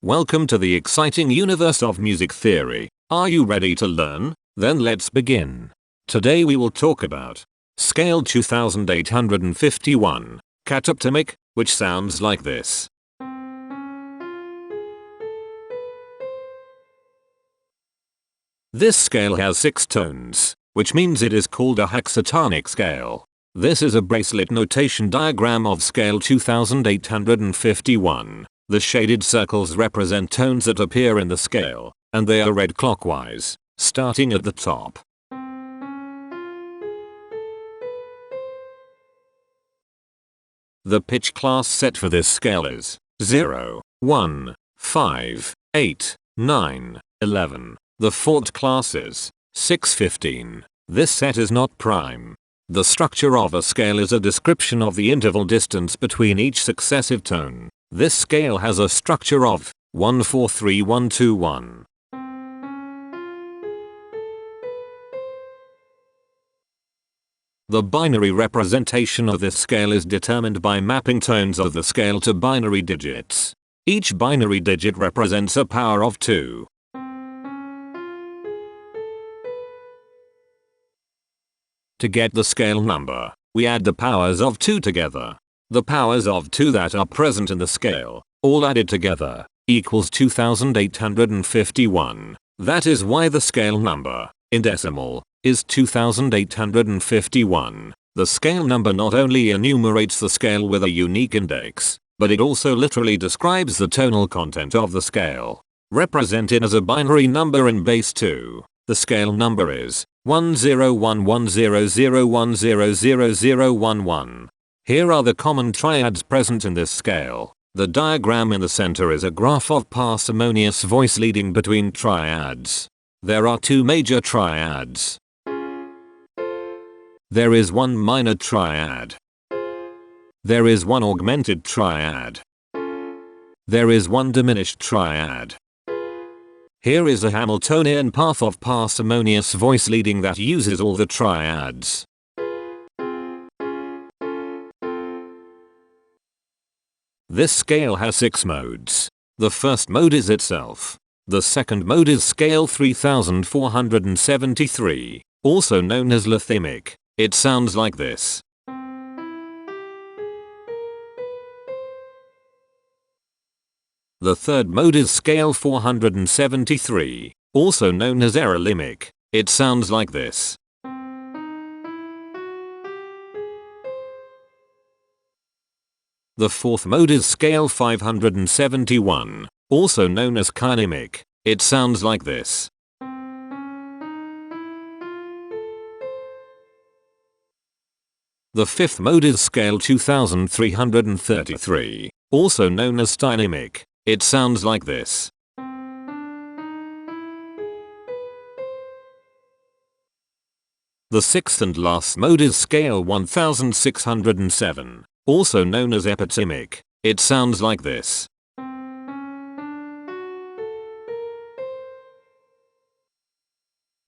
Welcome to the exciting universe of music theory. Are you ready to learn? Then let's begin. Today we will talk about scale 2851, Katoptimic, which sounds like this. This scale has 6 tones, which means it is called a hexatonic scale. This is a bracelet notation diagram of scale 2851. The shaded circles represent tones that appear in the scale, and they are read clockwise, starting at the top. The pitch class set for this scale is 0, 1, 5, 8, 9, 11. The fault class is 6, 15. This set is not prime. The structure of a scale is a description of the interval distance between each successive tone. This scale has a structure of 1, 4, 3, 1, 2, 1. The binary representation of this scale is determined by mapping tones of the scale to binary digits. Each binary digit represents a power of 2. To get the scale number, we add the powers of 2 together. The powers of 2 that are present in the scale, all added together, equals 2851. That is why the scale number, in decimal, is 2851. The scale number not only enumerates the scale with a unique index, but it also literally describes the tonal content of the scale. Represented as a binary number in base 2, the scale number is 101100100011. Here are the common triads present in this scale. The diagram in the center is a graph of parsimonious voice leading between triads. There are 2 major triads. There is one minor triad. There is one augmented triad. There is one diminished triad. Here is a Hamiltonian path of parsimonious voice leading that uses all the triads. This scale has 6 modes. The first mode is itself. The second mode is scale 3473, also known as lithemic. It sounds like this. The third mode is scale 473, also known as heteromorphic. It sounds like this. The fourth mode is scale 571, also known as cohemitones. It sounds like this. The fifth mode is scale 2333, also known as dynamic. It sounds like this. The sixth and last mode is scale 1607. Also known as epitimic. It sounds like this.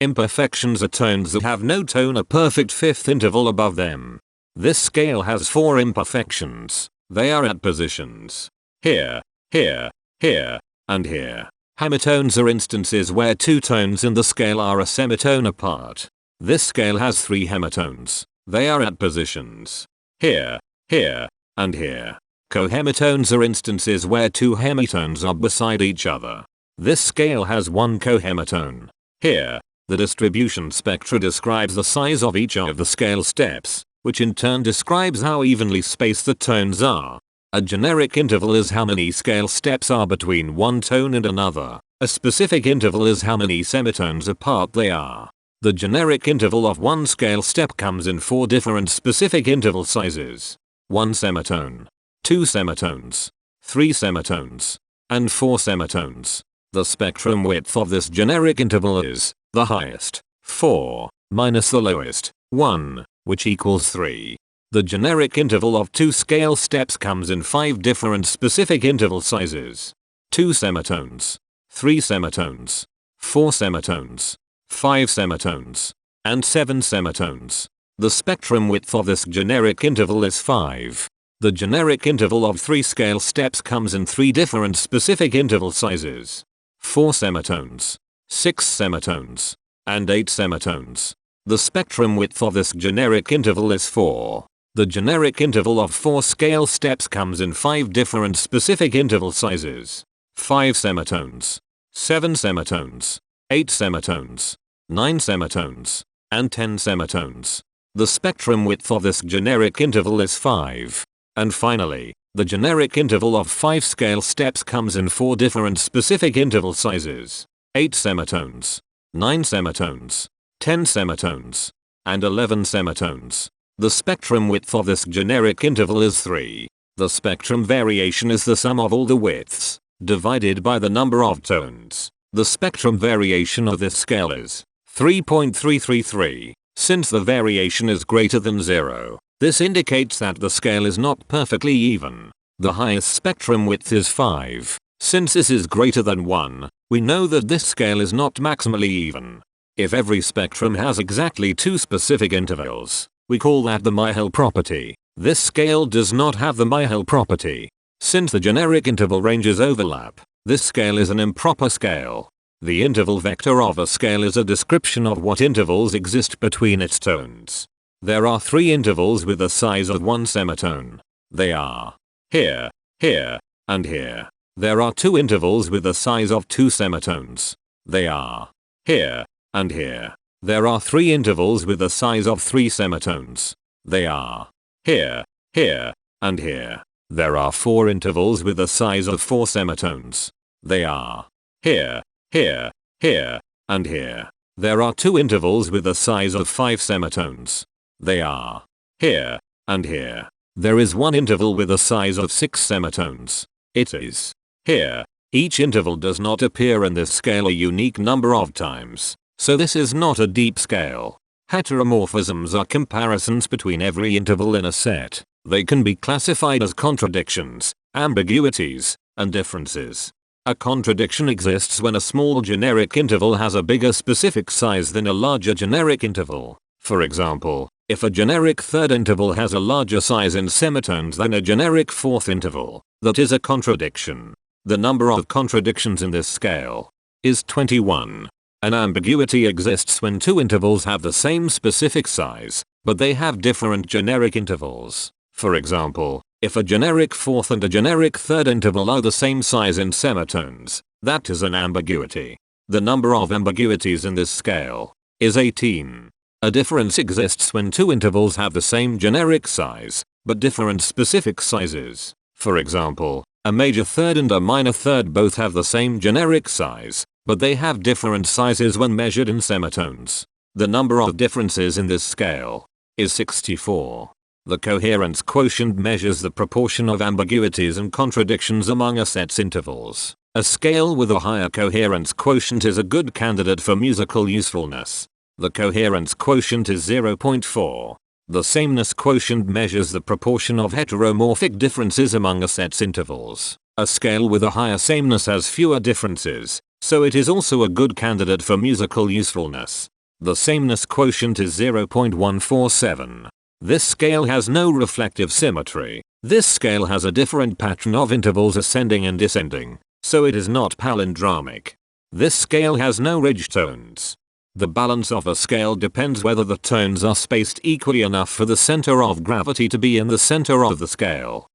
Imperfections are tones that have no tone, a perfect fifth interval above them. This scale has 4 imperfections. They are at positions here, here, here, and here. Hemitones are instances where 2 tones in the scale are a semitone apart. This scale has 3 hemitones. They are at positions here, here, and here. Cohemitones are instances where 2 hemitones are beside each other. This scale has 1 cohemitone. Here, the distribution spectra describes the size of each of the scale steps, which in turn describes how evenly spaced the tones are. A generic interval is how many scale steps are between one tone and another. A specific interval is how many semitones apart they are. The generic interval of one scale step comes in 4 different specific interval sizes. 1 semitone, 2 semitones, 3 semitones, and 4 semitones. The spectrum width of this generic interval is the highest, 4, minus the lowest, 1, which equals 3. The generic interval of 2 scale steps comes in 5 different specific interval sizes. 2 semitones, 3 semitones, 4 semitones, 5 semitones, and 7 semitones. The spectrum width of this generic interval is 5. The generic interval of 3 scale steps comes in 3 different specific interval sizes. 4 semitones, 6 semitones, and 8 semitones. The spectrum width of this generic interval is 4. The generic interval of 4 scale steps comes in 5 different specific interval sizes. 5 semitones, 7 semitones, 8 semitones, 9 semitones, and 10 semitones. The spectrum width of this generic interval is 5. And finally, the generic interval of 5 scale steps comes in 4 different specific interval sizes. 8 semitones, 9 semitones, 10 semitones, and 11 semitones. The spectrum width of this generic interval is 3. The spectrum variation is the sum of all the widths, divided by the number of tones. The spectrum variation of this scale is 3.333. Since the variation is greater than 0, this indicates that the scale is not perfectly even. The highest spectrum width is 5. Since this is greater than 1, we know that this scale is not maximally even. If every spectrum has exactly 2 specific intervals, we call that the Myhill property. This scale does not have the Myhill property. Since the generic interval ranges overlap, this scale is an improper scale. The interval vector of a scale is a description of what intervals exist between its tones. There are 3 intervals with the size of 1 semitone. They are here, here, and here. There are 2 intervals with the size of 2 semitones. They are here, and here. There are 3 intervals with the size of 3 semitones. They are here, here, and here. There are 4 intervals with the size of 4 semitones. They are here, here, here, and here. There are 2 intervals with the size of 5 semitones. They are here, and here. There is 1 interval with a size of 6 semitones. It is here. Each interval does not appear in this scale a unique number of times, so this is not a deep scale. Heteromorphisms are comparisons between every interval in a set. They can be classified as contradictions, ambiguities, and differences. A contradiction exists when a small generic interval has a bigger specific size than a larger generic interval. For example, if a generic third interval has a larger size in semitones than a generic fourth interval, that is a contradiction. The number of contradictions in this scale is 21. An ambiguity exists when 2 intervals have the same specific size, but they have different generic intervals. For example, if a generic fourth and a generic third interval are the same size in semitones, that is an ambiguity. The number of ambiguities in this scale is 18. A difference exists when 2 intervals have the same generic size, but different specific sizes. For example, a major third and a minor third both have the same generic size, but they have different sizes when measured in semitones. The number of differences in this scale is 64. The coherence quotient measures the proportion of ambiguities and contradictions among a set's intervals. A scale with a higher coherence quotient is a good candidate for musical usefulness. The coherence quotient is 0.4. The sameness quotient measures the proportion of heteromorphic differences among a set's intervals. A scale with a higher sameness has fewer differences, so it is also a good candidate for musical usefulness. The sameness quotient is 0.147. This scale has no reflective symmetry. This scale has a different pattern of intervals ascending and descending, so it is not palindromic. This scale has no ridge tones. The balance of a scale depends whether the tones are spaced equally enough for the center of gravity to be in the center of the scale.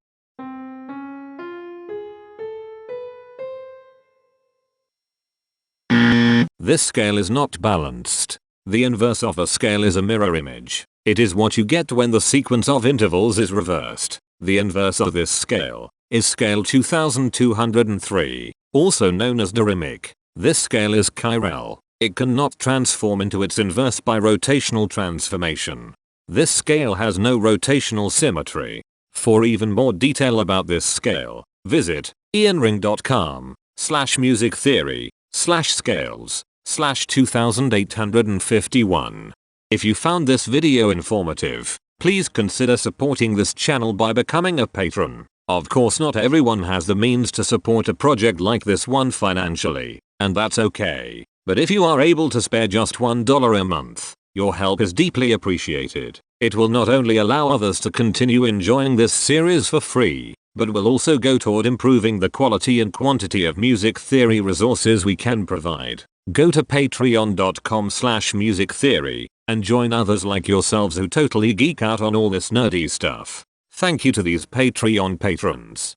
This scale is not balanced. The inverse of a scale is a mirror image. It is what you get when the sequence of intervals is reversed. The inverse of this scale is scale 2203, also known as Dyrimic. This scale is chiral. It cannot transform into its inverse by rotational transformation. This scale has no rotational symmetry. For even more detail about this scale, visit ianring.com/musictheory/scales/2851. If you found this video informative, please consider supporting this channel by becoming a patron. Of course, not everyone has the means to support a project like this one financially, and that's okay. But if you are able to spare just $1 a month, Your help is deeply appreciated. It will not only allow others to continue enjoying this series for free, but will also go toward improving the quality and quantity of music theory resources we can provide. Go to patreon.com/musictheory and join others like yourselves who totally geek out on all this nerdy stuff. Thank you to these Patreon patrons.